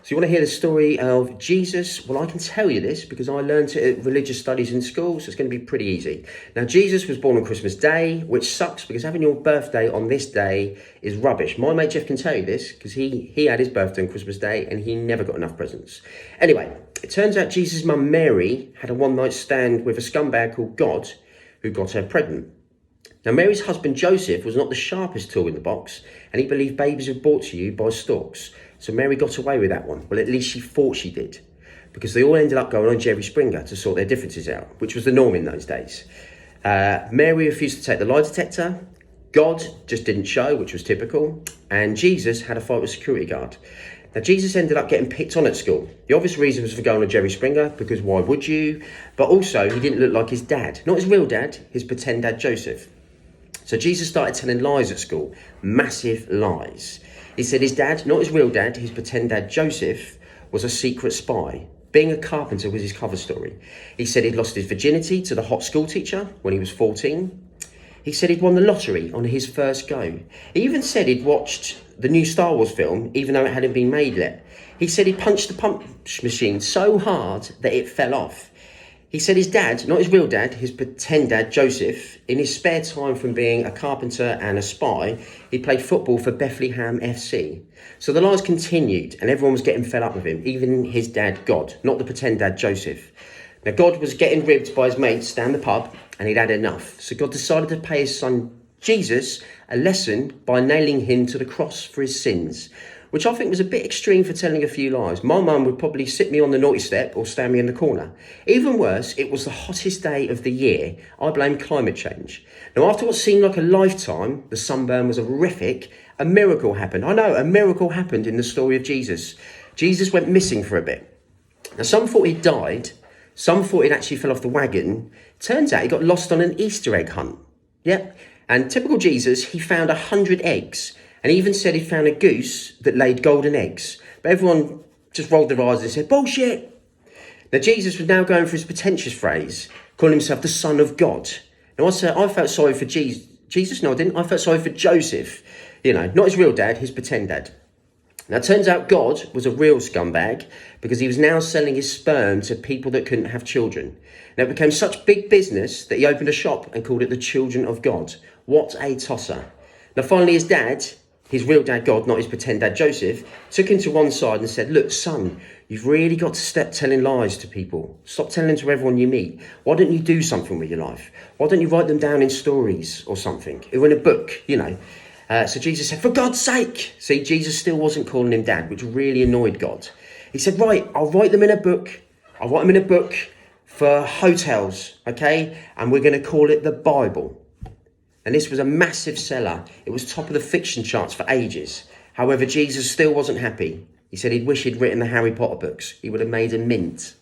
So you want to hear the story of Jesus? Well, I can tell you this because I learned it at religious studies in school, so it's going to be pretty easy. Now, Jesus was born on Christmas Day, which sucks because having your birthday on this day is rubbish. My mate Jeff can tell you this because he had his birthday on Christmas Day and he never got enough presents. Anyway, it turns out Jesus' mum Mary had a one-night stand with a scumbag called God who got her pregnant. Now, Mary's husband Joseph was not the sharpest tool in the box, and he believed babies were brought to you by storks. So Mary got away with that one. Well, at least she thought she did, because they all ended up going on Jerry Springer to sort their differences out, which was the norm in those days. Mary refused to take the lie detector. God just didn't show, which was typical. And Jesus had a fight with a security guard. Now, Jesus ended up getting picked on at school. The obvious reason was for going on Jerry Springer, because why would you? But also, he didn't look like his dad. Not his real dad, his pretend dad, Joseph. So Jesus started telling lies at school, massive lies. He said his dad, not his real dad, his pretend dad, Joseph, was a secret spy. Being a carpenter was his cover story. He said he'd lost his virginity to the hot school teacher when he was 14. He said he'd won the lottery on his first go. He even said he'd watched the new Star Wars film, even though it hadn't been made yet. He said he punched the punch machine so hard that it fell off. He said his dad, not his real dad, his pretend dad, Joseph, in his spare time from being a carpenter and a spy, he played football for Bethlehem FC. So the lies continued and everyone was getting fed up with him, even his dad, God, not the pretend dad, Joseph. Now, God was getting ribbed by his mates down the pub and he'd had enough. So God decided to pay his son, Jesus, a lesson by nailing him to the cross for his sins, which I think was a bit extreme for telling a few lies. My mum would probably sit me on the naughty step or stand me in the corner. Even worse, it was the hottest day of the year. I blame climate change. Now, after what seemed like a lifetime, the sunburn was horrific, a miracle happened. I know, a miracle happened in the story of Jesus. Jesus went missing for a bit. Now, some thought he died. Some thought he'd actually fell off the wagon. Turns out he got lost on an Easter egg hunt. Yep. And typical Jesus, he found 100 eggs. And he even said he found a goose that laid golden eggs. But everyone just rolled their eyes and said, bullshit. Now, Jesus was now going for his pretentious phrase, calling himself the Son of God. Now, I felt sorry for Jesus. No, I didn't. I felt sorry for Joseph. You know, not his real dad, his pretend dad. Now, it turns out God was a real scumbag because he was now selling his sperm to people that couldn't have children. Now, it became such big business that he opened a shop and called it the Children of God. What a tosser. Now, finally, his dad, his real dad, God, not his pretend dad, Joseph, took him to one side and said, look, son, you've really got to stop telling lies to people. Stop telling them to everyone you meet. Why don't you do something with your life? Why don't you write them down in stories or something? Or in a book, you know. So Jesus said, for God's sake. See, Jesus still wasn't calling him dad, which really annoyed God. He said, right, I'll write them in a book. I'll write them in a book for hotels, okay? And we're going to call it the Bible. And this was a massive seller. It was top of the fiction charts for ages. However, Jesus still wasn't happy. He said he'd wish he'd written the Harry Potter books. He would have made a mint.